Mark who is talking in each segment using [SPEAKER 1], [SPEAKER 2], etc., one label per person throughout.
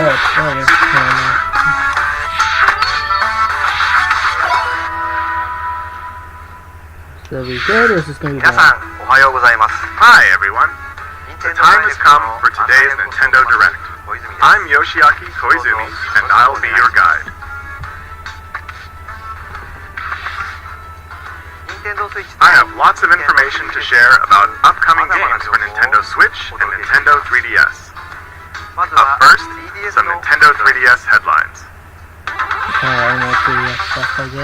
[SPEAKER 1] So we good, or is this going to be bad?
[SPEAKER 2] Hi everyone. The time has come for today's Nintendo Direct. I'm Yoshiaki Koizumi, and I'll be your guide. I have lots of information to share about upcoming games for Nintendo Switch and Nintendo 3DS. Up first, some Nintendo 3DS headlines.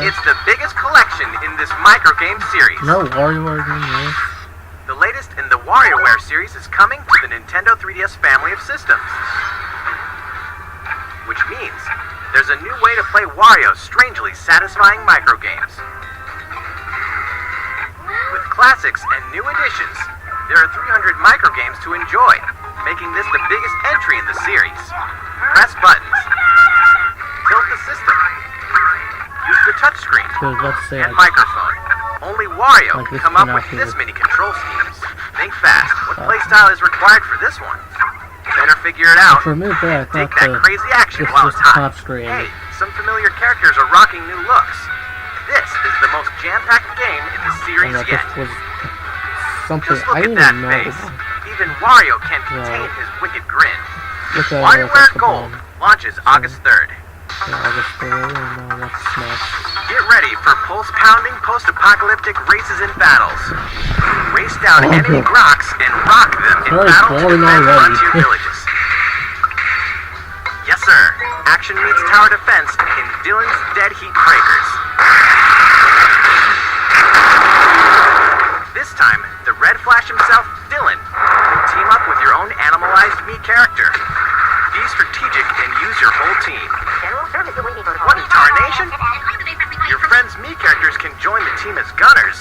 [SPEAKER 3] It's the biggest collection in this microgame series.
[SPEAKER 1] No WarioWare game, yes.
[SPEAKER 3] The latest in the WarioWare series is coming to the Nintendo 3DS family of systems. Which means there's a new way to play Wario's strangely satisfying microgames. With classics and new additions, there are 300 microgames to enjoy, making this the biggest entry in the series. Press buttons. Tilt the system. Use the touchscreen and microphone. Only Wario can come up with this many control schemes. Think fast. What playstyle is required for this one? Better figure it out.
[SPEAKER 1] For me, I
[SPEAKER 3] Take that crazy action while it's hot. Hey, some familiar characters are rocking new looks. This is the most jam-packed game in the series yet. Just look at that face. Even Wario can't contain his wicked grin. WarioWare Gold launches August 3rd. Get ready for pulse-pounding post-apocalyptic races and battles. Race down enemy rocks and rock them in battle to defend frontier villages. Yes, sir. Action meets tower defense in Dylan's Dead Heat Breakers. This time, the Red Flash himself, Dylan, will team up with your own animalized Mii character. Be strategic and use your whole team. What in tarnation? Your friend's Mii characters can join the team as gunners.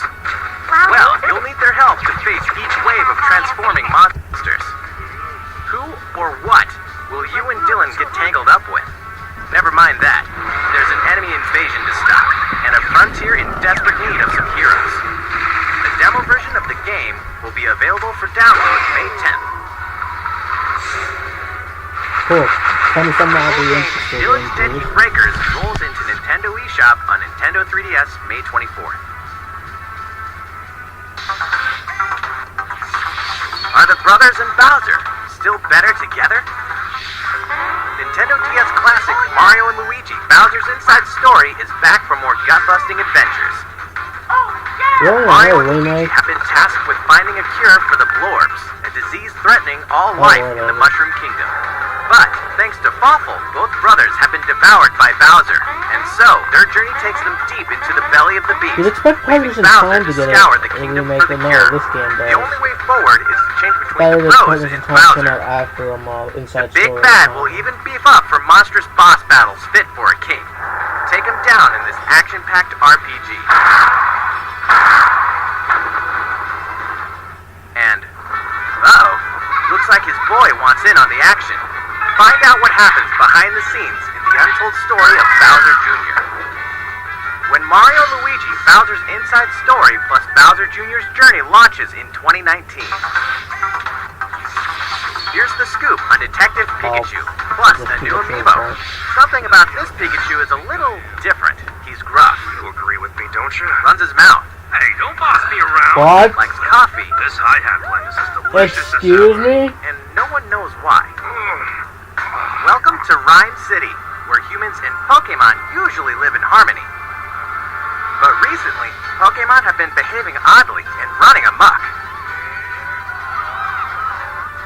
[SPEAKER 3] Well, you'll need their help to face each wave of transforming monsters. Who or what will you and Dylan get tangled up with? Never mind that. There's an enemy invasion to stop, and a frontier in desperate need of some heroes. The demo version of the game will be available for download May 10th.
[SPEAKER 1] Cool. Tell me something I'll be interested in.
[SPEAKER 3] Dylan's Dead Heat Breakers rolls into Nintendo eShop on Nintendo 3DS May 24th. Are the brothers and Bowser still better together? Nintendo DS classic Mario and Luigi Bowser's Inside Story is back for more gut-busting adventures. Mario and Luigi have been tasked with finding a cure for the Blorbs, a disease threatening all life in the Mushroom Kingdom. But, thanks to Fawful, both brothers have been devoured by Bowser, and so their journey takes them deep into the belly of the beast,
[SPEAKER 1] You'd expect
[SPEAKER 3] leaving
[SPEAKER 1] Bowser
[SPEAKER 3] Bowser to scour the
[SPEAKER 1] a
[SPEAKER 3] kingdom
[SPEAKER 1] remake
[SPEAKER 3] for the
[SPEAKER 1] than
[SPEAKER 3] cure.
[SPEAKER 1] this game does.
[SPEAKER 3] The only way forward is to change between
[SPEAKER 1] Better
[SPEAKER 3] the
[SPEAKER 1] than
[SPEAKER 3] pros and Bowser.
[SPEAKER 1] after Inside
[SPEAKER 3] The Big
[SPEAKER 1] Story.
[SPEAKER 3] Bad will even beef up for monstrous boss battles fit for a king. Take him down in this action-packed RPG. And, uh-oh, looks like his boy wants in on the action. Find out what happens behind the scenes in the untold story of Bowser Jr. When Mario & Luigi Bowser's Inside Story plus Bowser Jr.'s Journey launches in 2019. Here's the scoop on Detective Pikachu, plus a new amiibo. Something about this Pikachu is a little different. He's gruff.
[SPEAKER 2] You agree with me, don't you?
[SPEAKER 3] Runs his mouth.
[SPEAKER 2] Hey, don't boss me around.
[SPEAKER 1] What?
[SPEAKER 3] Likes coffee.
[SPEAKER 2] This hi-hat blend is as delicious
[SPEAKER 1] Excuse
[SPEAKER 2] as
[SPEAKER 1] me?
[SPEAKER 3] And no one knows why. Welcome to Rhyme City, where humans and Pokemon usually live in harmony. But recently, Pokemon have been behaving oddly and running amok.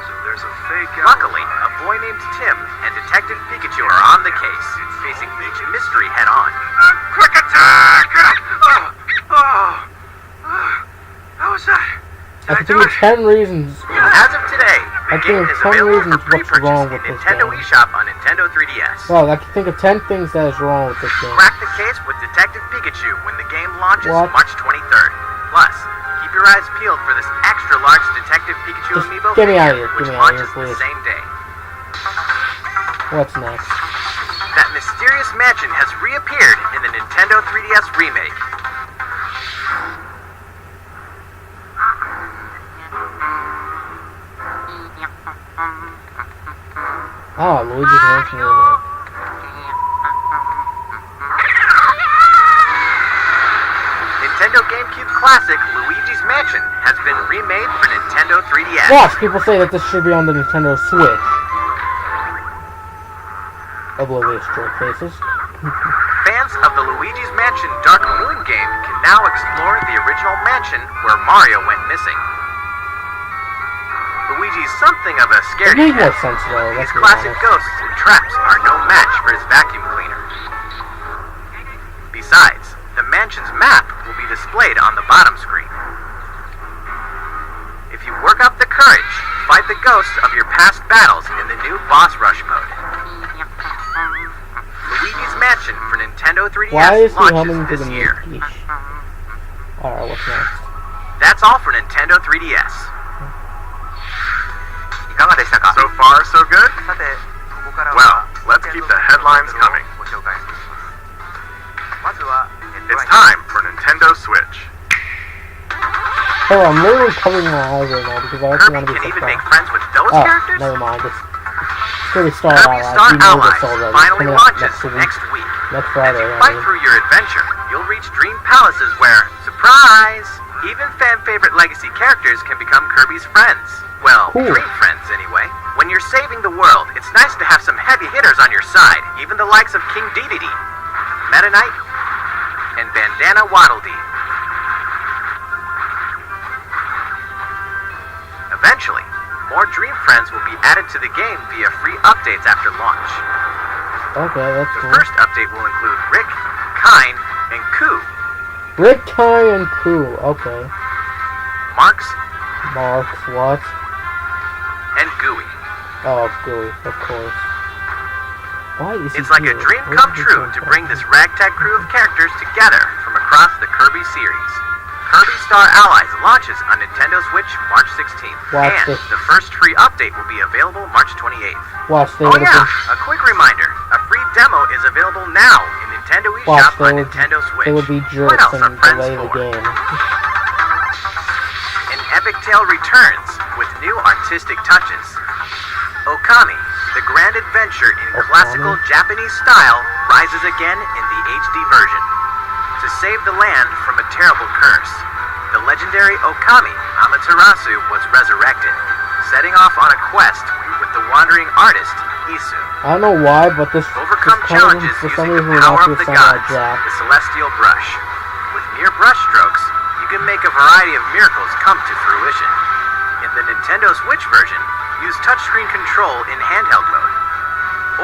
[SPEAKER 2] So there's a fake
[SPEAKER 3] Luckily, a boy named Tim and Detective Pikachu are on the case, facing each mystery head-on.
[SPEAKER 2] Quick attack! How was that?
[SPEAKER 1] I can think of 10 reasons.
[SPEAKER 3] As of today, the game is available for pre-purchase in
[SPEAKER 1] with this
[SPEAKER 3] Nintendo
[SPEAKER 1] game.
[SPEAKER 3] eShop on Nintendo 3DS.
[SPEAKER 1] Well, I can think of 10 things that is wrong with this game.
[SPEAKER 3] Crack the case with Detective Pikachu when the game launches
[SPEAKER 1] What?
[SPEAKER 3] March 23rd. Plus, keep your eyes peeled for this extra-large Detective Pikachu
[SPEAKER 1] Just
[SPEAKER 3] amiibo
[SPEAKER 1] get me out of
[SPEAKER 3] figure,
[SPEAKER 1] here.
[SPEAKER 3] which
[SPEAKER 1] Get me out of
[SPEAKER 3] launches
[SPEAKER 1] here,
[SPEAKER 3] the
[SPEAKER 1] please.
[SPEAKER 3] same day.
[SPEAKER 1] What's next?
[SPEAKER 3] That mysterious mansion has reappeared in the Nintendo 3DS remake.
[SPEAKER 1] Oh, Luigi's Mansion remake.
[SPEAKER 3] Nintendo GameCube classic Luigi's Mansion has been remade for Nintendo 3DS.
[SPEAKER 1] Watch, people say that this should be on the Nintendo Switch. Oblivious jerk faces.
[SPEAKER 3] Fans of the Luigi's Mansion Dark Moon game can now explore the original mansion where Mario went missing. Luigi's something of a
[SPEAKER 1] It
[SPEAKER 3] scaredy
[SPEAKER 1] makes more
[SPEAKER 3] cat.
[SPEAKER 1] sense though, let's
[SPEAKER 3] These
[SPEAKER 1] be
[SPEAKER 3] classic
[SPEAKER 1] honest.
[SPEAKER 3] ghosts and traps are no match for his vacuum cleaner. Besides, the mansion's map will be displayed on the bottom screen. If you work up the courage, fight the ghosts of your past battles in the new boss rush mode. Luigi's Mansion for Nintendo 3DS
[SPEAKER 1] Why is he humming
[SPEAKER 3] launches
[SPEAKER 1] to
[SPEAKER 3] this
[SPEAKER 1] the
[SPEAKER 3] year.
[SPEAKER 1] music? Alright, what's next?
[SPEAKER 3] That's all for Nintendo 3DS.
[SPEAKER 2] So far, so good? Well, let's keep the headlines coming. It's time for Nintendo Switch.
[SPEAKER 1] Oh, I'm literally covering my eyes right now because I actually want
[SPEAKER 3] Kirby
[SPEAKER 1] to be
[SPEAKER 3] can even
[SPEAKER 1] surprised.
[SPEAKER 3] make friends with those
[SPEAKER 1] Oh,
[SPEAKER 3] characters?
[SPEAKER 1] never mind. It's Kirby Star
[SPEAKER 3] Kirby
[SPEAKER 1] Allies.
[SPEAKER 3] Star
[SPEAKER 1] We know
[SPEAKER 3] Allies
[SPEAKER 1] this already.
[SPEAKER 3] finally
[SPEAKER 1] Coming out
[SPEAKER 3] launches
[SPEAKER 1] next week.
[SPEAKER 3] next week.
[SPEAKER 1] Next
[SPEAKER 3] As
[SPEAKER 1] Friday.
[SPEAKER 3] you fight through your adventure, you'll reach dream palaces where, surprise, even fan-favorite legacy characters can become Kirby's friends. Well,
[SPEAKER 1] Cool.
[SPEAKER 3] dream friends anyway. When you're saving the world, it's nice to have some heavy hitters on your side, even the likes of King Dedede, Meta Knight, and Bandana Waddle Dee. Eventually, more Dream Friends will be added to the game via free updates after launch.
[SPEAKER 1] Okay, that's
[SPEAKER 3] The
[SPEAKER 1] cool.
[SPEAKER 3] first update will include Rick, Kine, and Koo.
[SPEAKER 1] Rick, Kai, and Pooh. Okay.
[SPEAKER 3] Marks,
[SPEAKER 1] Marks, what?
[SPEAKER 3] and Gooey.
[SPEAKER 1] Oh, Gooey, of course. Why is
[SPEAKER 3] It's
[SPEAKER 1] he
[SPEAKER 3] like a
[SPEAKER 1] here?
[SPEAKER 3] dream
[SPEAKER 1] Where
[SPEAKER 3] come
[SPEAKER 1] did he
[SPEAKER 3] true
[SPEAKER 1] come
[SPEAKER 3] to
[SPEAKER 1] from?
[SPEAKER 3] bring this ragtag crew of characters together from across the Kirby series. Kirby Star Allies launches on Nintendo Switch March 16th,
[SPEAKER 1] Watch
[SPEAKER 3] and
[SPEAKER 1] this.
[SPEAKER 3] the first free update will be available March 28th.
[SPEAKER 1] Watch, they
[SPEAKER 3] Oh
[SPEAKER 1] would
[SPEAKER 3] yeah,
[SPEAKER 1] have
[SPEAKER 3] a quick reminder, a free demo is available now in Nintendo
[SPEAKER 1] Watch,
[SPEAKER 3] eShop on
[SPEAKER 1] they would-
[SPEAKER 3] Nintendo Switch.
[SPEAKER 1] they would be
[SPEAKER 3] What
[SPEAKER 1] jerks
[SPEAKER 3] else are
[SPEAKER 1] and
[SPEAKER 3] friends
[SPEAKER 1] delay the
[SPEAKER 3] for?
[SPEAKER 1] game.
[SPEAKER 3] An epic tale returns with new artistic touches. Okami, the grand adventure in
[SPEAKER 1] Okami?
[SPEAKER 3] classical Japanese style, rises again in the HD version. To save the land from a terrible curse, the legendary Okami Amaterasu was resurrected, setting off on a quest with the wandering artist Isu.
[SPEAKER 1] I don't know why, but this
[SPEAKER 3] Overcome
[SPEAKER 1] kind of
[SPEAKER 3] challenges
[SPEAKER 1] for some
[SPEAKER 3] using
[SPEAKER 1] reason
[SPEAKER 3] the
[SPEAKER 1] reminds
[SPEAKER 3] power
[SPEAKER 1] me
[SPEAKER 3] of
[SPEAKER 1] of
[SPEAKER 3] the
[SPEAKER 1] Samurai
[SPEAKER 3] gods,
[SPEAKER 1] Jack.
[SPEAKER 3] the celestial brush. With mere brush strokes, you can make a variety of miracles come to fruition. In the Nintendo Switch version, use touchscreen control in handheld mode,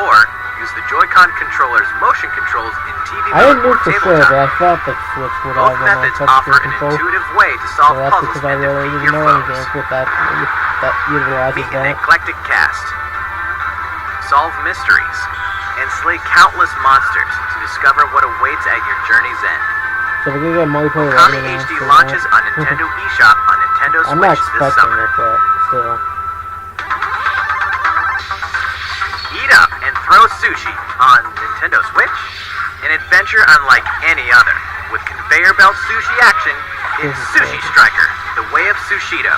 [SPEAKER 3] or use the Joy-Con controller's motion controls in TV
[SPEAKER 1] I
[SPEAKER 3] mode
[SPEAKER 1] didn't know
[SPEAKER 3] or
[SPEAKER 1] for sure,
[SPEAKER 3] tabletop.
[SPEAKER 1] but I thought that Switch would
[SPEAKER 3] Both
[SPEAKER 1] have
[SPEAKER 3] methods
[SPEAKER 1] a
[SPEAKER 3] offer
[SPEAKER 1] touchscreen
[SPEAKER 3] an
[SPEAKER 1] control.
[SPEAKER 3] intuitive way to
[SPEAKER 1] So
[SPEAKER 3] solve
[SPEAKER 1] that's
[SPEAKER 3] puzzles
[SPEAKER 1] because I
[SPEAKER 3] and
[SPEAKER 1] really
[SPEAKER 3] defeat
[SPEAKER 1] didn't
[SPEAKER 3] your
[SPEAKER 1] know any
[SPEAKER 3] foes.
[SPEAKER 1] games with that utilizes
[SPEAKER 3] Meet an
[SPEAKER 1] that.
[SPEAKER 3] eclectic cast, solve mysteries, and slay countless monsters to discover what awaits at your journey's end.
[SPEAKER 1] So we're gonna get multiplayer
[SPEAKER 3] Okami
[SPEAKER 1] right now,
[SPEAKER 3] HD
[SPEAKER 1] so
[SPEAKER 3] launches on Nintendo eShop on Nintendo
[SPEAKER 1] I'm not
[SPEAKER 3] Switch this
[SPEAKER 1] expecting
[SPEAKER 3] summer.
[SPEAKER 1] it, but still.
[SPEAKER 3] Eat up and throw sushi on Nintendo Switch. An adventure unlike any other. With conveyor belt sushi action, it's Sushi Striker, The Way of Sushido.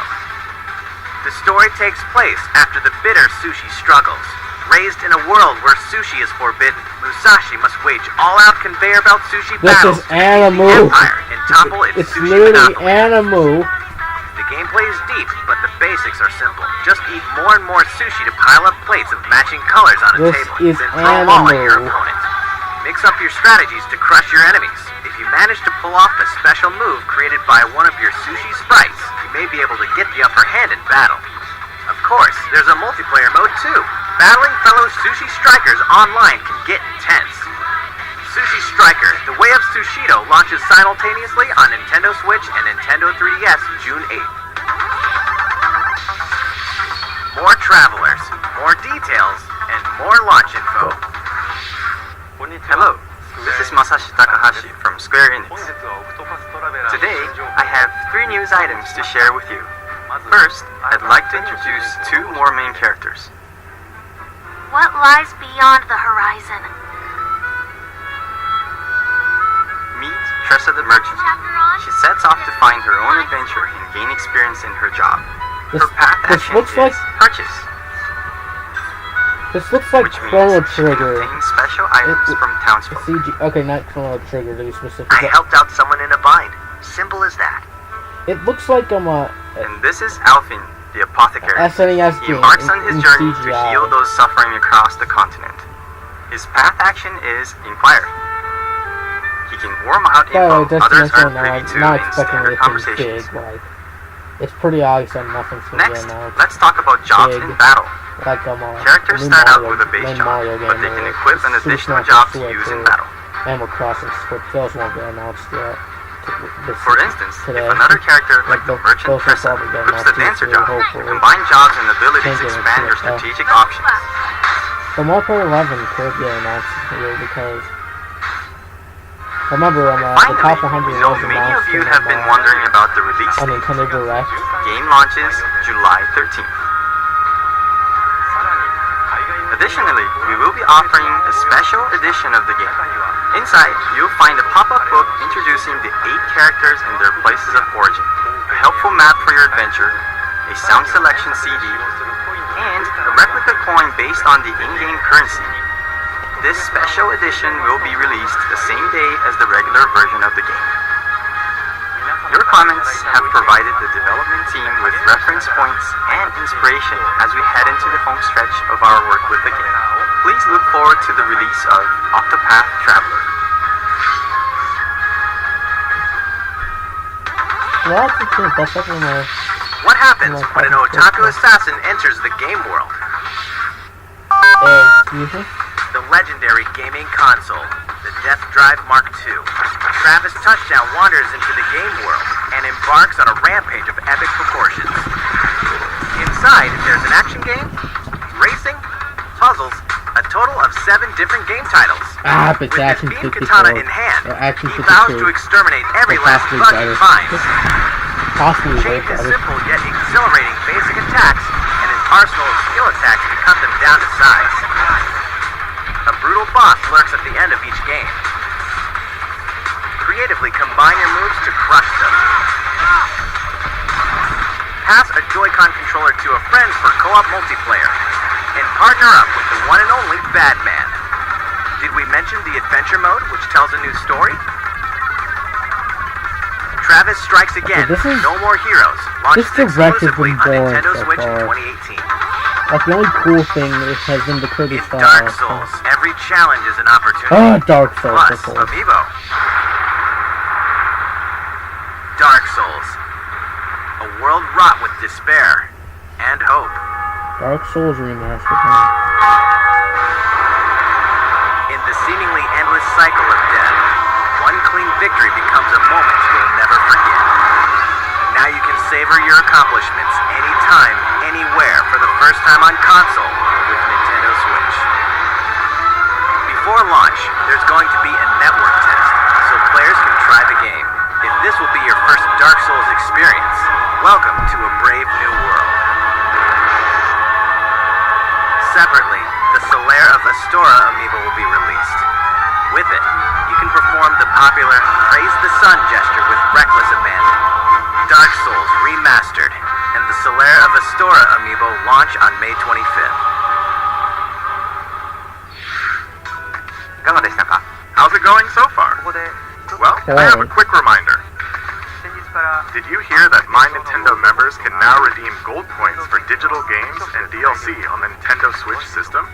[SPEAKER 3] The story takes place after the bitter sushi struggles. Raised in a world where sushi is forbidden, Musashi must wage all-out conveyor belt sushi
[SPEAKER 1] This
[SPEAKER 3] battles
[SPEAKER 1] is
[SPEAKER 3] to defeat the
[SPEAKER 1] Animu.
[SPEAKER 3] Empire and topple its
[SPEAKER 1] It's
[SPEAKER 3] sushi
[SPEAKER 1] literally
[SPEAKER 3] monopoly.
[SPEAKER 1] Animu.
[SPEAKER 3] The gameplay is deep, but the basics are simple. Just eat more and more sushi to pile up plates of matching colors on a
[SPEAKER 1] This
[SPEAKER 3] table,
[SPEAKER 1] is
[SPEAKER 3] then throw them all at your
[SPEAKER 1] Animu.
[SPEAKER 3] opponent. Mix up your strategies to crush your enemies. If you manage to pull off a special move created by one of your sushi sprites, you may be able to get the upper hand in battle. Of course, there's a multiplayer mode too. Battling fellow sushi strikers online can get intense. Sushi Striker, The Way of Sushido launches simultaneously on Nintendo Switch and Nintendo 3DS June 8th. More travelers, more details, and more launch info.
[SPEAKER 4] Hello, this is Masashi Takahashi from Square Enix. Today, I have 3 news items to share with you. First, I'd like to introduce 2 more main characters.
[SPEAKER 5] What lies beyond the horizon?
[SPEAKER 4] Meet Tressa the Merchant. She sets off to find her own adventure and gain experience in her job. Her path
[SPEAKER 1] This
[SPEAKER 4] action
[SPEAKER 1] looks
[SPEAKER 4] is
[SPEAKER 1] like
[SPEAKER 4] purchase.
[SPEAKER 1] This looks like
[SPEAKER 4] which
[SPEAKER 1] Chrono
[SPEAKER 4] means
[SPEAKER 1] Trigger.
[SPEAKER 4] contain special items from townsfolk.
[SPEAKER 1] CG. Okay, not Chrono Trigger to be specific.
[SPEAKER 3] I helped out someone in a bind. Simple as that.
[SPEAKER 1] It looks like
[SPEAKER 4] And this is Alfin, the apothecary.
[SPEAKER 1] SNES
[SPEAKER 4] He
[SPEAKER 1] game
[SPEAKER 4] embarks on his
[SPEAKER 1] in
[SPEAKER 4] journey to
[SPEAKER 1] CGI.
[SPEAKER 4] heal those suffering across the continent. His path action is Inquire. He can warm out
[SPEAKER 1] By the way,
[SPEAKER 4] info
[SPEAKER 1] just to
[SPEAKER 4] others
[SPEAKER 1] mention
[SPEAKER 4] aren't
[SPEAKER 1] right
[SPEAKER 4] privy
[SPEAKER 1] now,
[SPEAKER 4] to
[SPEAKER 1] I'm not
[SPEAKER 4] in
[SPEAKER 1] expecting
[SPEAKER 4] standard
[SPEAKER 1] anything
[SPEAKER 4] conversations.
[SPEAKER 1] big. Like, it's pretty obvious that nothing's gonna
[SPEAKER 4] Next,
[SPEAKER 1] be announced.
[SPEAKER 4] let's talk about jobs
[SPEAKER 1] big.
[SPEAKER 4] in battle.
[SPEAKER 1] Like
[SPEAKER 4] Characters
[SPEAKER 1] new
[SPEAKER 4] start out
[SPEAKER 1] Mario-
[SPEAKER 4] with a base
[SPEAKER 1] main
[SPEAKER 4] job,
[SPEAKER 1] Mario game
[SPEAKER 4] but they can
[SPEAKER 1] or
[SPEAKER 4] equip an
[SPEAKER 1] Super
[SPEAKER 4] additional
[SPEAKER 1] Smash
[SPEAKER 4] job to
[SPEAKER 1] Switch
[SPEAKER 4] use in
[SPEAKER 1] or
[SPEAKER 4] battle.
[SPEAKER 1] Animal Crossing Switch. Those won't be announced yet.
[SPEAKER 4] For instance,
[SPEAKER 1] today.
[SPEAKER 4] if another character like the
[SPEAKER 1] Those
[SPEAKER 4] merchant
[SPEAKER 1] will
[SPEAKER 4] person
[SPEAKER 1] probably get
[SPEAKER 4] equips the
[SPEAKER 1] announced
[SPEAKER 4] dancer
[SPEAKER 1] too,
[SPEAKER 4] job,
[SPEAKER 1] hopefully.
[SPEAKER 4] combined jobs and abilities
[SPEAKER 1] Change it
[SPEAKER 4] expand your
[SPEAKER 1] to-
[SPEAKER 4] strategic options.
[SPEAKER 1] The Multiplayer 11 could get announced here because remember the top 100
[SPEAKER 4] Finally, we know
[SPEAKER 1] was
[SPEAKER 4] many of
[SPEAKER 1] announced
[SPEAKER 4] you
[SPEAKER 1] in,
[SPEAKER 4] have been wondering about the release
[SPEAKER 1] on
[SPEAKER 4] date.
[SPEAKER 1] Nintendo Direct.
[SPEAKER 4] Game launches July 13th. Additionally, we will be offering a special edition of the game. Inside, you'll find a pop-up book introducing the 8 characters and their places of origin, a helpful map for your adventure, a sound selection CD, and a replica coin based on the in-game currency. This special edition will be released the same day as the regular version of the game. Your comments have provided the development team with reference points and inspiration as we head into the home stretch of our work with the game. Please look forward to the release of Octopath Traveler.
[SPEAKER 1] Well, that's definitely my...
[SPEAKER 3] What happens when an otaku assassin enters the game world?
[SPEAKER 1] Excuse me?
[SPEAKER 3] The legendary gaming console, the Death Drive Mark II. Travis Touchdown wanders into the game world and embarks on a rampage of epic proportions. Inside, there's an action game, racing, puzzles, a total of 7 different game titles.
[SPEAKER 1] It's
[SPEAKER 3] With his
[SPEAKER 1] Action
[SPEAKER 3] beam
[SPEAKER 1] 54.
[SPEAKER 3] katana in hand,
[SPEAKER 1] Or Action
[SPEAKER 3] he vows
[SPEAKER 1] 52.
[SPEAKER 3] to exterminate every
[SPEAKER 1] Or
[SPEAKER 3] last
[SPEAKER 1] possibly
[SPEAKER 3] bug he
[SPEAKER 1] better.
[SPEAKER 3] finds.
[SPEAKER 1] Possibly way
[SPEAKER 3] Change his
[SPEAKER 1] better.
[SPEAKER 3] simple yet exhilarating basic attacks, and his arsenal of skill attacks to cut them down to size. A brutal boss lurks at the end of each game. Creatively combine your moves to crush them. Pass a Joy-Con controller to a friend for co-op multiplayer, and partner up with the one and only Batman. Did we mention the adventure mode, which tells a new story? Travis Strikes Again,
[SPEAKER 1] this is-
[SPEAKER 3] No More Heroes, launches
[SPEAKER 1] this direct has
[SPEAKER 3] exclusively
[SPEAKER 1] been
[SPEAKER 3] on
[SPEAKER 1] boring
[SPEAKER 3] Nintendo
[SPEAKER 1] so
[SPEAKER 3] Switch in
[SPEAKER 1] far.
[SPEAKER 3] 2018.
[SPEAKER 1] Like, the only cool thing has been the Kirby
[SPEAKER 3] In
[SPEAKER 1] style.
[SPEAKER 3] Dark Souls, every challenge is an opportunity.
[SPEAKER 1] Dark Souls,
[SPEAKER 3] Plus,
[SPEAKER 1] of course.
[SPEAKER 3] Amiibo. Dark Souls. A world wrought with despair and hope.
[SPEAKER 1] Dark Souls remastered. Huh?
[SPEAKER 3] In the seemingly endless cycle of death, one clean victory becomes a moment you'll never forget. Now you can savor your accomplishments anytime, anywhere for the first time on console with Nintendo Switch. Before launch, there's going to be a network test, so players can try the game. If this will be your first Dark Souls experience, welcome to a brave new world. Separately, the Solaire of Astora amiibo will be released. With it, you can perform the popular Praise the Sun gesture with reckless abandon. Dark Souls Remastered, and the Solaire of Astora amiibo launch on May 25th.
[SPEAKER 2] How's it going so far? Well, I have a quick reminder. Did you hear that My Nintendo members can now redeem gold points for digital games and DLC on the Nintendo Switch system?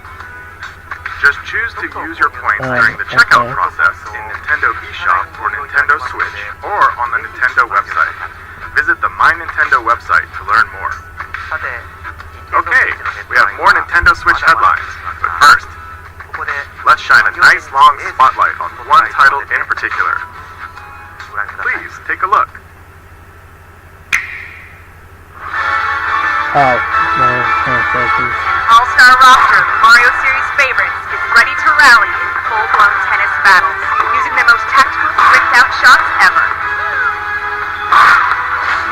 [SPEAKER 2] Just choose to use your points during the checkout process in Nintendo eShop or Nintendo Switch or on the Nintendo website. Visit the My Nintendo website to learn more. Okay, we have more Nintendo Switch headlines, but first, let's shine a nice long spotlight on one title in particular. Please take a look.
[SPEAKER 1] Oh, no, please.
[SPEAKER 6] All-star roster of Mario Series favorites is ready to rally in full-blown tennis battles, using their most tactical, tricked-out shots ever.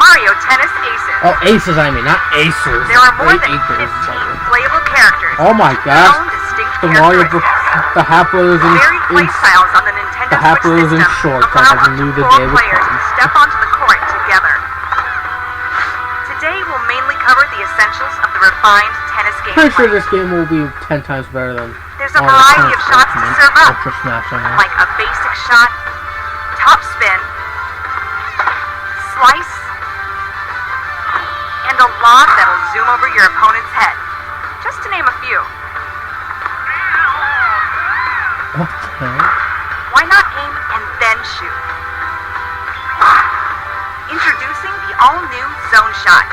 [SPEAKER 6] Mario Tennis Aces.
[SPEAKER 1] Oh, aces, I mean, not acers.
[SPEAKER 6] There are more
[SPEAKER 1] Great
[SPEAKER 6] than
[SPEAKER 1] acres.
[SPEAKER 6] 15 playable characters.
[SPEAKER 1] Oh my
[SPEAKER 6] with
[SPEAKER 1] gosh.
[SPEAKER 6] their own distinct
[SPEAKER 1] The Mario,
[SPEAKER 6] characteristics.
[SPEAKER 1] the Haplos and
[SPEAKER 6] Varied play styles on the Nintendo
[SPEAKER 1] the
[SPEAKER 6] Switch
[SPEAKER 1] Haplos and
[SPEAKER 6] system
[SPEAKER 1] shortcut
[SPEAKER 6] allow
[SPEAKER 1] as
[SPEAKER 6] up
[SPEAKER 1] we knew
[SPEAKER 6] to
[SPEAKER 1] the
[SPEAKER 6] 4
[SPEAKER 1] day would
[SPEAKER 6] players
[SPEAKER 1] come.
[SPEAKER 6] to step onto the court together. Today we'll mainly cover the essentials of the refined tennis tennis
[SPEAKER 1] Pretty sure
[SPEAKER 6] gameplay.
[SPEAKER 1] this game will be 10 times better than
[SPEAKER 6] There's a
[SPEAKER 1] all the
[SPEAKER 6] variety of
[SPEAKER 1] tennis
[SPEAKER 6] shots to
[SPEAKER 1] games,
[SPEAKER 6] serve up,
[SPEAKER 1] Ultra Smash on that.
[SPEAKER 6] like a basic shot, top spin, slice, and a lob that'll zoom over your opponent's head. Just to name a few.
[SPEAKER 1] What the hell?
[SPEAKER 6] Why not aim and then shoot? Introducing the all-new Zone Shot.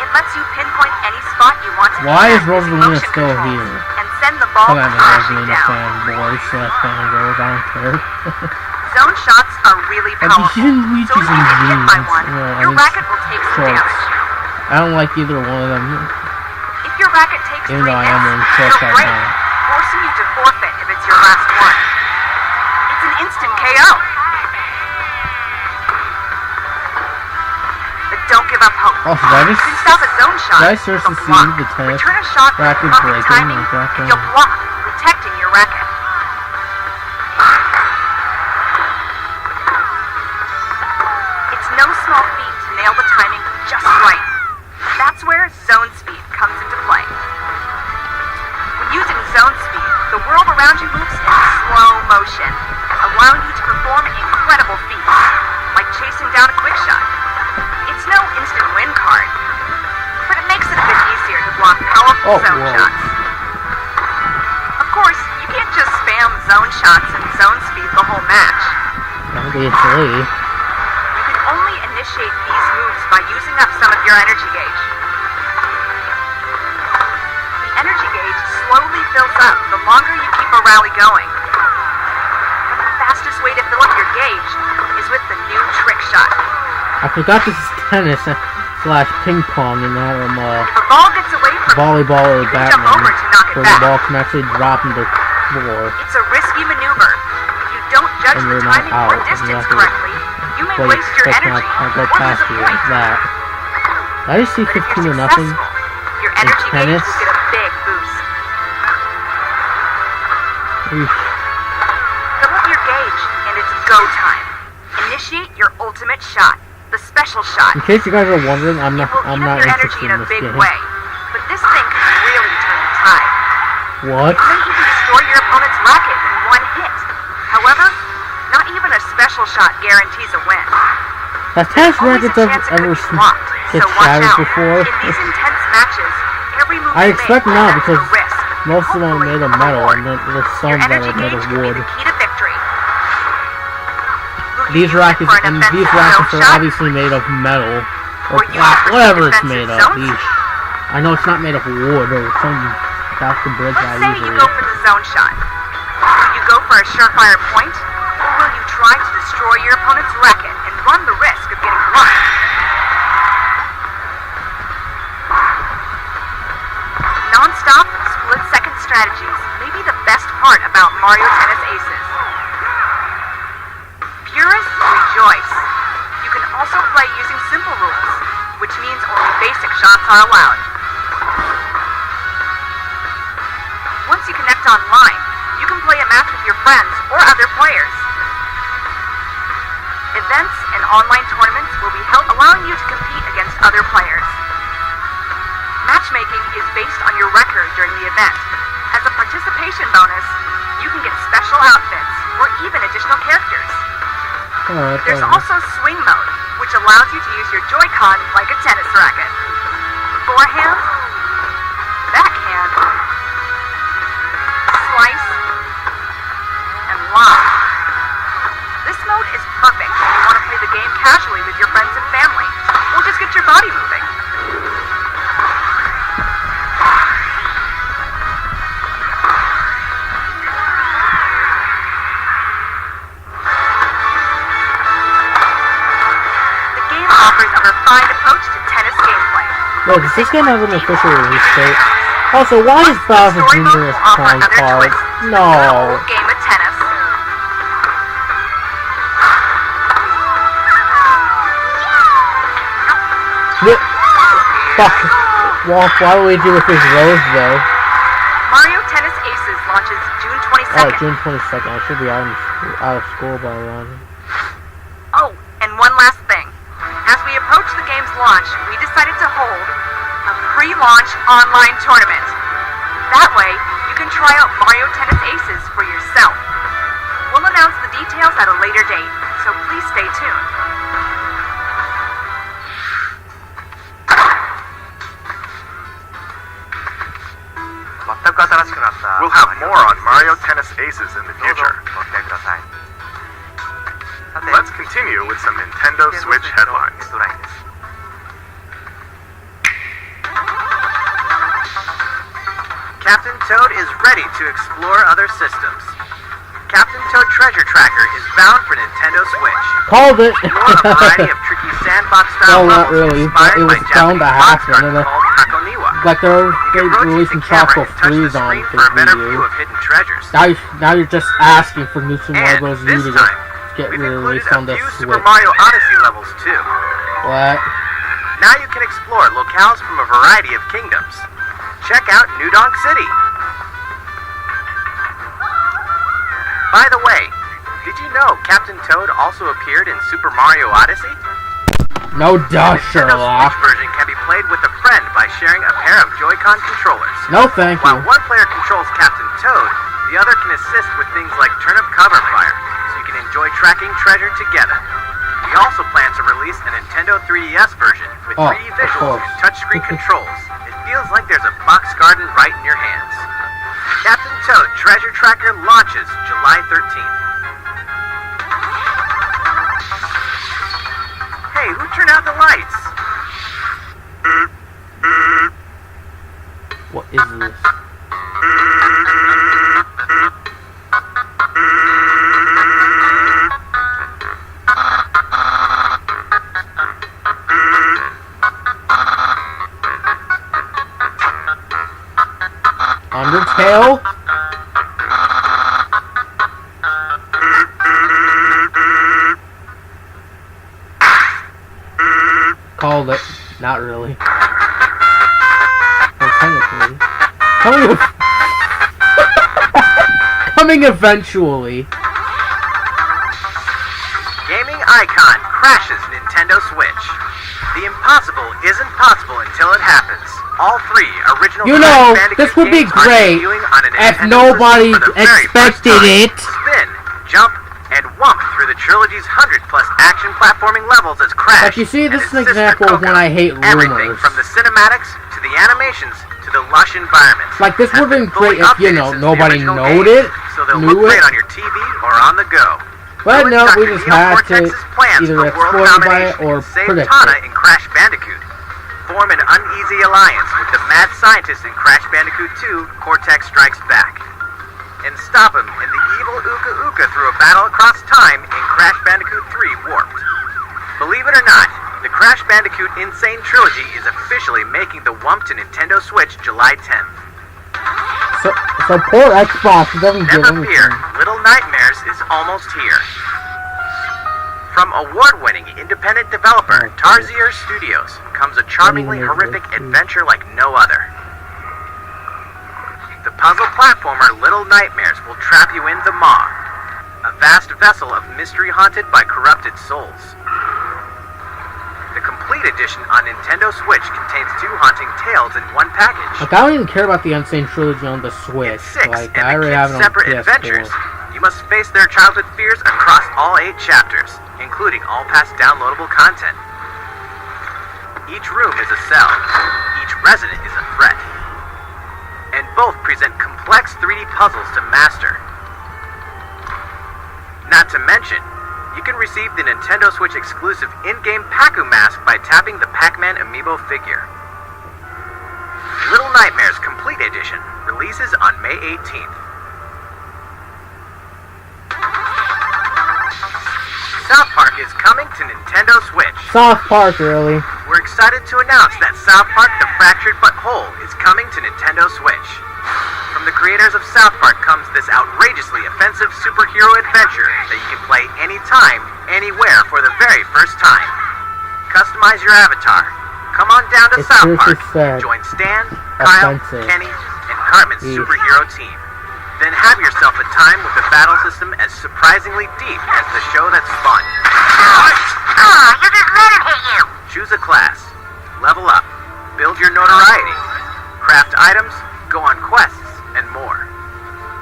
[SPEAKER 6] It lets you pinpoint any spot you want to
[SPEAKER 1] Why is
[SPEAKER 6] hit with
[SPEAKER 1] Rosalina
[SPEAKER 6] motion
[SPEAKER 1] still
[SPEAKER 6] controls
[SPEAKER 1] here?
[SPEAKER 6] and send the ball
[SPEAKER 1] I'm a
[SPEAKER 6] crashing
[SPEAKER 1] Rosalina
[SPEAKER 6] down.
[SPEAKER 1] fanboy, so that fangirls, I don't care.
[SPEAKER 6] Zone shots are really
[SPEAKER 1] Like,
[SPEAKER 6] powerful,
[SPEAKER 1] even Luigi's
[SPEAKER 6] so if you
[SPEAKER 1] and
[SPEAKER 6] get hit by
[SPEAKER 1] Jeans,
[SPEAKER 6] one,
[SPEAKER 1] well,
[SPEAKER 6] your
[SPEAKER 1] at least
[SPEAKER 6] racket will take some
[SPEAKER 1] shorts.
[SPEAKER 6] damage.
[SPEAKER 1] I don't like either one of them,
[SPEAKER 6] If your racket takes
[SPEAKER 1] even
[SPEAKER 6] 3
[SPEAKER 1] though I am wearing
[SPEAKER 6] hits,
[SPEAKER 1] shorts
[SPEAKER 6] you're
[SPEAKER 1] right
[SPEAKER 6] break,
[SPEAKER 1] now.
[SPEAKER 6] forcing you to forfeit if it's your last one. It's an instant KO. But don't give up hope.
[SPEAKER 1] Also, did I
[SPEAKER 6] You
[SPEAKER 1] just
[SPEAKER 6] can stop a zone shot
[SPEAKER 1] did I
[SPEAKER 6] with
[SPEAKER 1] seriously
[SPEAKER 6] a
[SPEAKER 1] see
[SPEAKER 6] block.
[SPEAKER 1] the tennis
[SPEAKER 6] Return a shot with
[SPEAKER 1] racket
[SPEAKER 6] perfect
[SPEAKER 1] breaking
[SPEAKER 6] timing.
[SPEAKER 1] like that thing?
[SPEAKER 6] You'll block, protecting your racket. It's no small feat to nail the timing just right. That's where zone speed comes into play. When using zone speed, the world around you moves in slow motion, allowing you to perform incredible feats, like chasing down a quick shot. It's no instant win card, but it makes it a bit easier to block powerful zone
[SPEAKER 1] whoa.
[SPEAKER 6] shots. Of course, you can't just spam zone shots and zone speed the whole match.
[SPEAKER 1] Obviously.
[SPEAKER 6] You can only initiate these moves by using up some of your energy gauge. The energy gauge slowly fills up the longer you keep a rally going. But the fastest way to fill up your gauge is with the new trick shot.
[SPEAKER 1] I forgot this is tennis slash ping pong in that
[SPEAKER 6] If a ball gets away from you,
[SPEAKER 1] volleyball or
[SPEAKER 6] you can jump
[SPEAKER 1] Batman,
[SPEAKER 6] over to knock it
[SPEAKER 1] where the
[SPEAKER 6] back.
[SPEAKER 1] ball can actually drop into the floor.
[SPEAKER 6] It's a risky maneuver. If you don't judge
[SPEAKER 1] And
[SPEAKER 6] the
[SPEAKER 1] you're not
[SPEAKER 6] timing
[SPEAKER 1] out,
[SPEAKER 6] or
[SPEAKER 1] and you
[SPEAKER 6] distance
[SPEAKER 1] have to
[SPEAKER 6] correctly, you may
[SPEAKER 1] Wait,
[SPEAKER 6] waste your
[SPEAKER 1] check
[SPEAKER 6] energy
[SPEAKER 1] I'll go
[SPEAKER 6] or
[SPEAKER 1] past
[SPEAKER 6] lose a
[SPEAKER 1] you.
[SPEAKER 6] point.
[SPEAKER 1] That. Did I just see
[SPEAKER 6] But if
[SPEAKER 1] 15
[SPEAKER 6] you're
[SPEAKER 1] to nothing?
[SPEAKER 6] successful, your energy gauge
[SPEAKER 1] tennis?
[SPEAKER 6] will get a big boost.
[SPEAKER 1] Eesh.
[SPEAKER 6] Fill up your gauge, and it's go time. Initiate your ultimate shot, the special shot.
[SPEAKER 1] In case you guys are wondering, I'm
[SPEAKER 6] It
[SPEAKER 1] not
[SPEAKER 6] will eat up your energy
[SPEAKER 1] interested
[SPEAKER 6] in
[SPEAKER 1] in
[SPEAKER 6] a
[SPEAKER 1] this
[SPEAKER 6] big
[SPEAKER 1] game.
[SPEAKER 6] way, but this thing can really turn the tide.
[SPEAKER 1] What?
[SPEAKER 6] It may even destroy your opponent's racket in one hit. However, not even a special shot guarantees a win.
[SPEAKER 1] Has tennis
[SPEAKER 6] Always a
[SPEAKER 1] rackets
[SPEAKER 6] chance it
[SPEAKER 1] ever
[SPEAKER 6] could be blocked,
[SPEAKER 1] get
[SPEAKER 6] so watch
[SPEAKER 1] shattered
[SPEAKER 6] out.
[SPEAKER 1] before?
[SPEAKER 6] In these intense matches, every move
[SPEAKER 1] I
[SPEAKER 6] you
[SPEAKER 1] expect
[SPEAKER 6] make
[SPEAKER 1] not,
[SPEAKER 6] presents a
[SPEAKER 1] because
[SPEAKER 6] risk.
[SPEAKER 1] most of them are
[SPEAKER 6] Hopefully,
[SPEAKER 1] made of
[SPEAKER 6] a
[SPEAKER 1] metal,
[SPEAKER 6] reward.
[SPEAKER 1] and then there's
[SPEAKER 6] Your
[SPEAKER 1] some that
[SPEAKER 6] energy
[SPEAKER 1] are made
[SPEAKER 6] gauge
[SPEAKER 1] of
[SPEAKER 6] can be
[SPEAKER 1] wood.
[SPEAKER 6] the key to victory. Will you
[SPEAKER 1] These
[SPEAKER 6] use it
[SPEAKER 1] rackets
[SPEAKER 6] for an
[SPEAKER 1] and
[SPEAKER 6] offensive
[SPEAKER 1] these rackets
[SPEAKER 6] zone
[SPEAKER 1] are
[SPEAKER 6] shot?
[SPEAKER 1] obviously made of metal or
[SPEAKER 6] Or use it for
[SPEAKER 1] whatever it's
[SPEAKER 6] defensive
[SPEAKER 1] made of.
[SPEAKER 6] zones?
[SPEAKER 1] Eesh. I know it's not made of wood or something. That's the bridge
[SPEAKER 6] Let's
[SPEAKER 1] I
[SPEAKER 6] say
[SPEAKER 1] usually.
[SPEAKER 6] you go for the zone shot. Will you go for a surefire point, or will you try to destroy your opponent's racket and run the risk of getting blocked? Non-stop, split-second strategies may be the best part about Mario Tennis Aces. Purists rejoice. You can also play using simple rules, which means only basic shots are allowed. Once you connect online, you can play a match with your friends or other players. Events and online tournaments will be held, allowing you to compete against other players. Matchmaking is based on your record during the event. As a participation bonus, you can get special outfits or even additional characters. There's also swing mode, which allows you to use your Joy-Con like a tennis racket. Forehand, backhand, slice, and lob. This mode is perfect if you want to play the game casually with your friends and family, or just get your body moving. The game offers a refined approach to tennis gameplay.
[SPEAKER 1] Wait, does this game have an official release date? Also, why is Bowser
[SPEAKER 6] Story mode
[SPEAKER 1] Jr.
[SPEAKER 6] will
[SPEAKER 1] as
[SPEAKER 6] offer
[SPEAKER 1] playing
[SPEAKER 6] other
[SPEAKER 1] cards?
[SPEAKER 6] twists to the
[SPEAKER 1] No.
[SPEAKER 6] whole game of tennis.
[SPEAKER 1] Fuck. Well, why would we do with this rose, though?
[SPEAKER 6] Mario Tennis Aces launches June 22nd.
[SPEAKER 1] Oh, June 22nd. I should be out of school by then.
[SPEAKER 6] Oh, and one last thing. As we approach the game's launch, we decided to hold a a pre-launch online tournament. That way, you can try out Mario Tennis Aces for yourself. We'll announce the details at a later date, so please stay tuned.
[SPEAKER 2] We'll have more on Mario Tennis Aces in the future. Let's continue with some Nintendo Switch headlines.
[SPEAKER 3] Captain Toad is ready to explore other systems. Captain Toad Treasure Tracker is bound for Nintendo Switch.
[SPEAKER 1] Called it!
[SPEAKER 3] Explore a variety of tricky sandbox-style
[SPEAKER 1] Well, not
[SPEAKER 3] levels
[SPEAKER 1] really,
[SPEAKER 3] inspired
[SPEAKER 1] but it
[SPEAKER 3] by
[SPEAKER 1] was bound to
[SPEAKER 3] Japanese box
[SPEAKER 1] happen,
[SPEAKER 3] art
[SPEAKER 1] and
[SPEAKER 3] called Hakoniwa.
[SPEAKER 1] Like they're
[SPEAKER 3] You can rotate
[SPEAKER 1] releasing
[SPEAKER 3] the camera
[SPEAKER 1] Tropical
[SPEAKER 3] and touch the
[SPEAKER 1] Freeze on
[SPEAKER 3] screen for a better view
[SPEAKER 1] Wii U.
[SPEAKER 3] of hidden treasures.
[SPEAKER 1] Now you're just asking for New Super Mario
[SPEAKER 3] And
[SPEAKER 1] Bros. U
[SPEAKER 3] this
[SPEAKER 1] to
[SPEAKER 3] time,
[SPEAKER 1] get
[SPEAKER 3] we've included
[SPEAKER 1] released
[SPEAKER 3] a
[SPEAKER 1] on the
[SPEAKER 3] few
[SPEAKER 1] Switch.
[SPEAKER 3] Super Mario Odyssey levels too.
[SPEAKER 1] What?
[SPEAKER 3] Now you can explore locales from a variety of kingdoms. Check out New Donk City. By the way, did you know Captain Toad also appeared in Super Mario Odyssey?
[SPEAKER 1] No duh,
[SPEAKER 3] The Nintendo
[SPEAKER 1] Sherlock.
[SPEAKER 3] Switch version can be played with a friend by sharing a pair of Joy-Con controllers.
[SPEAKER 1] No thank
[SPEAKER 3] While
[SPEAKER 1] you.
[SPEAKER 3] one player controls Captain Toad, the other can assist with things like turnip cover fire, so you can enjoy tracking treasure together. We also plan to release a Nintendo 3DS version with 3D
[SPEAKER 1] of
[SPEAKER 3] visuals
[SPEAKER 1] course.
[SPEAKER 3] and touchscreen controls. It feels like there's a box garden right in your hands. Captain Toad Treasure Tracker launches July 13th. Hey, who turned out the lights?
[SPEAKER 1] What is this? Undertale? Called it. Not really. Well, technically. Coming eventually.
[SPEAKER 3] Gaming icon crashes Nintendo Switch. The impossible isn't possible until it happens. All three original
[SPEAKER 1] You
[SPEAKER 3] Crash
[SPEAKER 1] know,
[SPEAKER 3] Bandicoot
[SPEAKER 1] this would be
[SPEAKER 3] games are
[SPEAKER 1] great
[SPEAKER 3] debuting on a
[SPEAKER 1] if
[SPEAKER 3] Nintendo
[SPEAKER 1] nobody
[SPEAKER 3] system for the very first
[SPEAKER 1] expected
[SPEAKER 3] time.
[SPEAKER 1] it.
[SPEAKER 3] Spin, jump, and whump through the trilogy's 100-plus action platforming levels as Crash.
[SPEAKER 1] Like, you see, this
[SPEAKER 3] and
[SPEAKER 1] is an
[SPEAKER 3] its sister
[SPEAKER 1] example of when
[SPEAKER 3] Coco.
[SPEAKER 1] I hate
[SPEAKER 3] Everything
[SPEAKER 1] rumors.
[SPEAKER 3] from the cinematics to the animations to the lush environments.
[SPEAKER 1] Like, this
[SPEAKER 3] has
[SPEAKER 1] would have been
[SPEAKER 3] fully
[SPEAKER 1] great if, you
[SPEAKER 3] updated
[SPEAKER 1] know,
[SPEAKER 3] since the
[SPEAKER 1] nobody
[SPEAKER 3] original
[SPEAKER 1] knowed
[SPEAKER 3] game,
[SPEAKER 1] it,
[SPEAKER 3] so they'll
[SPEAKER 1] knew
[SPEAKER 3] look great
[SPEAKER 1] it.
[SPEAKER 3] on your TV or on the go.
[SPEAKER 1] But
[SPEAKER 3] Ruined
[SPEAKER 1] no, we
[SPEAKER 3] Dr.
[SPEAKER 1] just
[SPEAKER 3] Neil
[SPEAKER 1] had to
[SPEAKER 3] Cortex's plans
[SPEAKER 1] either
[SPEAKER 3] for world
[SPEAKER 1] exploit by it
[SPEAKER 3] domination
[SPEAKER 1] or
[SPEAKER 3] and save
[SPEAKER 1] predict
[SPEAKER 3] Tana
[SPEAKER 1] it.
[SPEAKER 3] in Crash Bandicoot. Form an uneasy alliance with the mad scientist in Crash Bandicoot 2, Cortex Strikes Back. And stop him in the evil Uka Uka through a battle across time in Crash Bandicoot 3 Warped. Believe it or not, the Crash Bandicoot Insane Trilogy is officially making the wump to Nintendo Switch July 10th.
[SPEAKER 1] So poor Xbox doesn't give
[SPEAKER 3] Never fear,
[SPEAKER 1] anything.
[SPEAKER 3] Little Nightmares is almost here. From award-winning independent developer Tarsier Studios comes a charmingly horrific adventure like no other. The puzzle platformer Little Nightmares will trap you in the Maw, a vast vessel of mystery haunted by corrupted souls. The complete edition on Nintendo Switch contains 2 haunting tales in one package.
[SPEAKER 1] Like, I don't even care about the Insane Trilogy on the Switch.
[SPEAKER 3] In 6
[SPEAKER 1] Like,
[SPEAKER 3] and
[SPEAKER 1] I
[SPEAKER 3] the
[SPEAKER 1] already have
[SPEAKER 3] kids'
[SPEAKER 1] it on
[SPEAKER 3] separate
[SPEAKER 1] PS4.
[SPEAKER 3] adventures, you must face their childhood fears across all 8 chapters, including all past downloadable content. Each room is a cell, each resident is a threat, and both present complex 3D puzzles to master. Not to mention, you can receive the Nintendo Switch exclusive in-game Pacu mask by tapping the Pac-Man amiibo figure. Little Nightmares Complete Edition releases on May 18th. South Park is coming to Nintendo Switch.
[SPEAKER 1] South Park, really.
[SPEAKER 3] We're excited to announce that South Park The Fractured But Whole is coming to Nintendo Switch. From the creators of South Park comes this outrageously offensive superhero adventure that you can play anytime, anywhere for the very first time. Customize your avatar. Come on down to
[SPEAKER 1] It's
[SPEAKER 3] South
[SPEAKER 1] seriously
[SPEAKER 3] Park
[SPEAKER 1] sad.
[SPEAKER 3] and join Stan, Kyle,
[SPEAKER 1] Offensive.
[SPEAKER 3] Kenny, and Cartman's
[SPEAKER 1] Eesh.
[SPEAKER 3] superhero team. Then have yourself a time with a battle system as surprisingly deep as the show that's fun.
[SPEAKER 5] You just let him hit you.
[SPEAKER 3] Choose a class, level up, build your notoriety, craft items, go on quests, and more.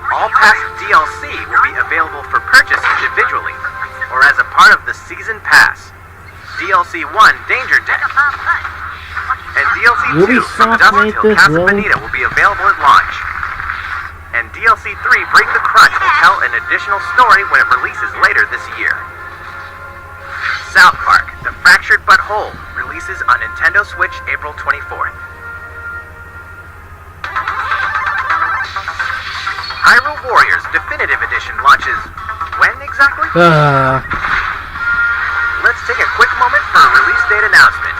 [SPEAKER 3] All past DLC will be available for purchase individually, or as a part of the Season Pass. DLC 1, Danger Deck, and DLC 2, From Dusk Till Casa Bonita will be available at launch. And DLC 3, Bring the Crunch, will tell an additional story when it releases later this year. South Park, The Fractured But Whole, releases on Nintendo Switch April 24th. Hyrule Warriors Definitive Edition launches when exactly? Let's take a quick moment for a release date announcement.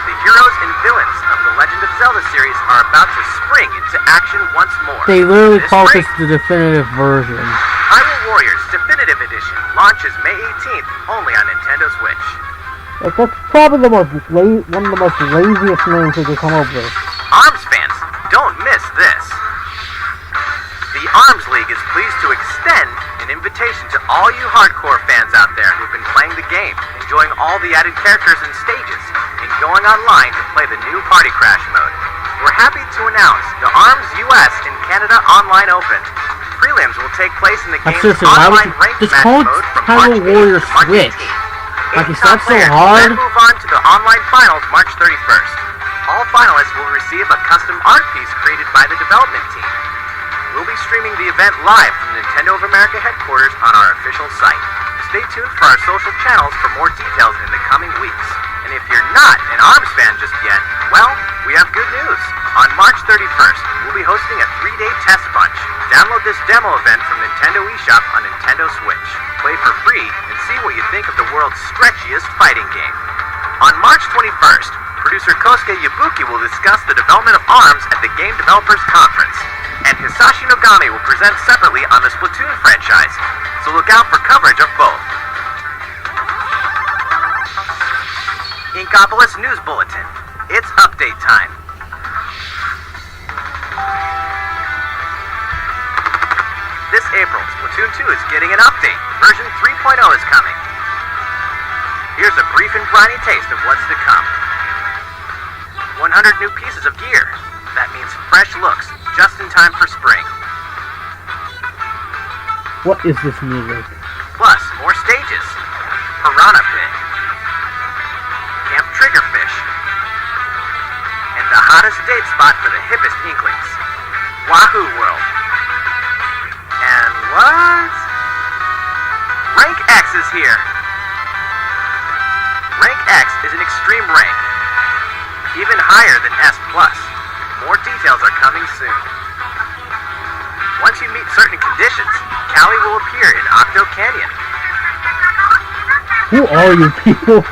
[SPEAKER 3] The heroes and villains of the Legend of Zelda series are about to spring into action once more.
[SPEAKER 1] They literally call this the definitive version.
[SPEAKER 3] Hyrule Warriors Definitive Edition launches May 18th only on Nintendo Switch.
[SPEAKER 1] That's probably one of the most laziest names they could come up with.
[SPEAKER 3] ARMS fans, don't miss this. The ARMS League is pleased to extend an invitation to all you hardcore fans out there who've been playing the game, enjoying all the added characters and stages, and going online to play the new Party Crash mode. We're happy to announce the ARMS US and Canada Online Open. Prelims will take place in the game's online ranked match mode from March 8th to March 18th.
[SPEAKER 1] Like, is that so
[SPEAKER 3] Players
[SPEAKER 1] hard?
[SPEAKER 3] will then move on to the online finals March 31st. All finalists will receive a custom art piece created by the development team. We'll be streaming the event live from Nintendo of America headquarters on our official site. Stay tuned for our social channels for more details in the coming weeks. And if you're not an ARMS fan just yet, well, we have good news. On March 31st, we'll be hosting a 3-day test bunch. Download this demo event from Nintendo eShop on Nintendo Switch. Play for free and see what you think of the world's stretchiest fighting game. On March 21st, producer Kosuke Yabuki will discuss the development of ARMS at the Game Developers Conference. And Hisashi Nogami will present separately on the Splatoon franchise, so look out for coverage of both. Inkopolis News Bulletin. It's update time. This April, Splatoon 2 is getting an update. Version 3.0 is coming. Here's a brief and briny taste of what's to come. 100 new pieces of gear. That means fresh looks, just in time for spring.
[SPEAKER 1] What is this music?
[SPEAKER 3] Plus, more stages. Piranha Pit. Camp Triggerfish. And the hottest date spot for the hippest inklings. Wahoo World. And what? Rank X is here. Rank X is an extreme rank. Even higher than S+. More details are coming soon. Once you meet certain conditions, Callie will appear in Octo Canyon.
[SPEAKER 1] Who are you people?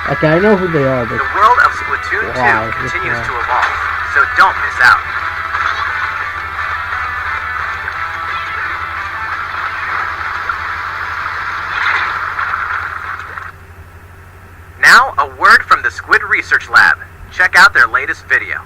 [SPEAKER 1] Okay, I know who they are, but...
[SPEAKER 3] The world of Splatoon 2 continues to evolve, so don't miss out. Now, a word from the Squid Research Lab. Check out their latest video.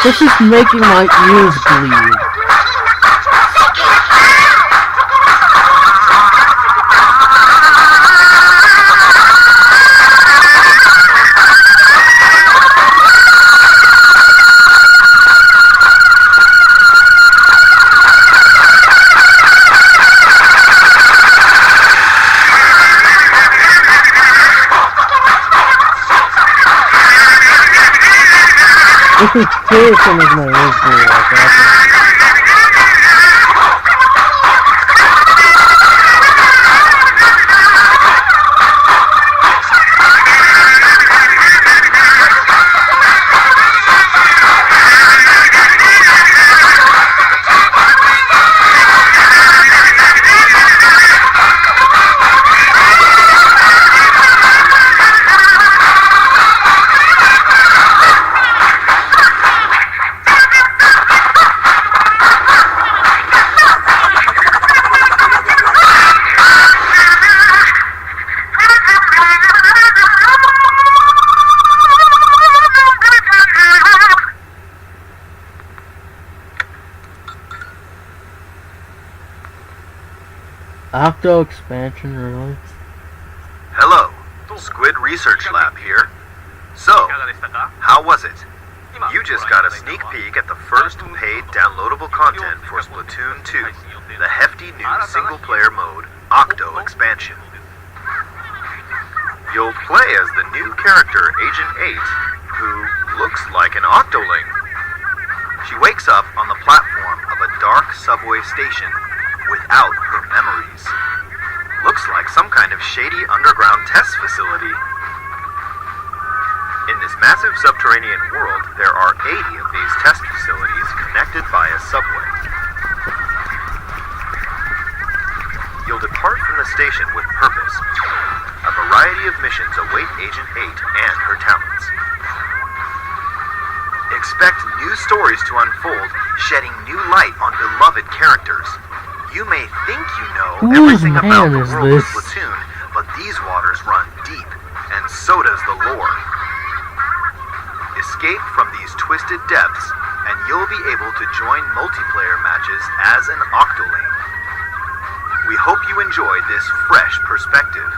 [SPEAKER 1] This is making my ears bleed. This is seriously making my ears bleed like that. Octo expansion, really?
[SPEAKER 2] Hello, Squid Research Lab here. So, how was it? You just got a sneak peek at the first paid downloadable content for Splatoon 2, the hefty new single-player mode, Octo Expansion. You'll play as the new character Agent 8, who looks like an Octoling. She wakes up on the platform of a dark subway station without her memories. Looks like some kind of shady underground test facility. In this massive subterranean world, there are 80 of these test facilities connected by a subway. You'll depart from the station with purpose. A variety of missions await Agent 8 and her talents. Expect new stories to unfold, shedding new light on beloved characters. You may think you know everything about the world of Splatoon, but these waters run deep, and so does the lore. Escape from these twisted depths, and you'll be able to join multiplayer matches as an Octoling. We hope you enjoy this fresh perspective.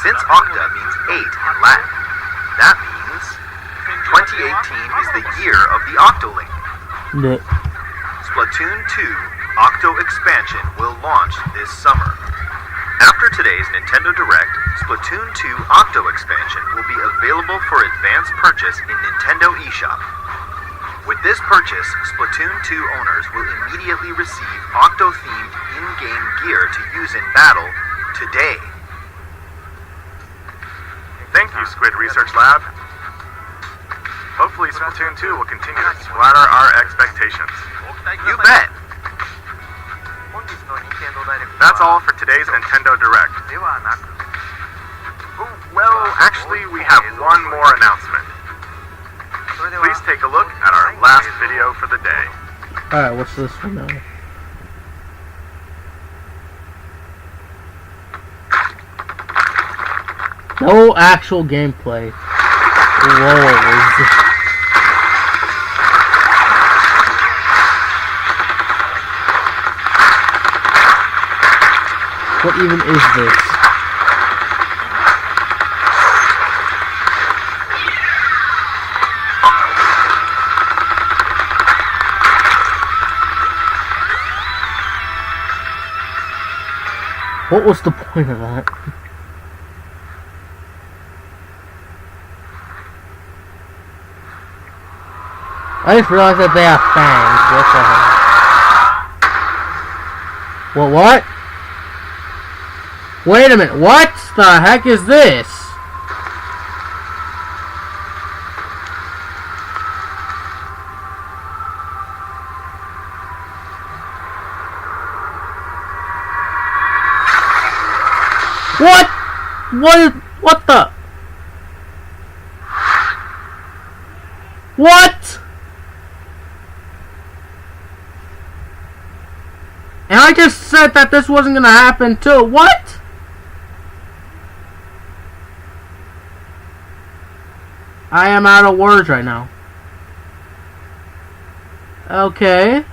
[SPEAKER 2] Since Octa means 8 in Latin, that means 2018 is the year of the Octoling. Splatoon 2 Octo Expansion will launch this summer. After today's Nintendo Direct, Splatoon 2 Octo Expansion will be available for advance purchase in Nintendo eShop. With this purchase, Splatoon 2 owners will immediately receive Octo-themed in-game gear to use in battle today. Thank you, Squid Research Lab. Hopefully Splatoon 2 will continue to flatter our expectations.
[SPEAKER 3] You bet!
[SPEAKER 2] That's all for today's Nintendo Direct. Well, actually, we have one more announcement. Please take a look at our last video for the day.
[SPEAKER 1] Alright, what's this one now? No actual gameplay. Whoa. What even is this? What was the point of that? I just realized that they have fangs. What the hell? What? Wait a minute, what the heck is this? What? What the? What? And I just said that this wasn't gonna happen too. What? I am out of words right now. Okay.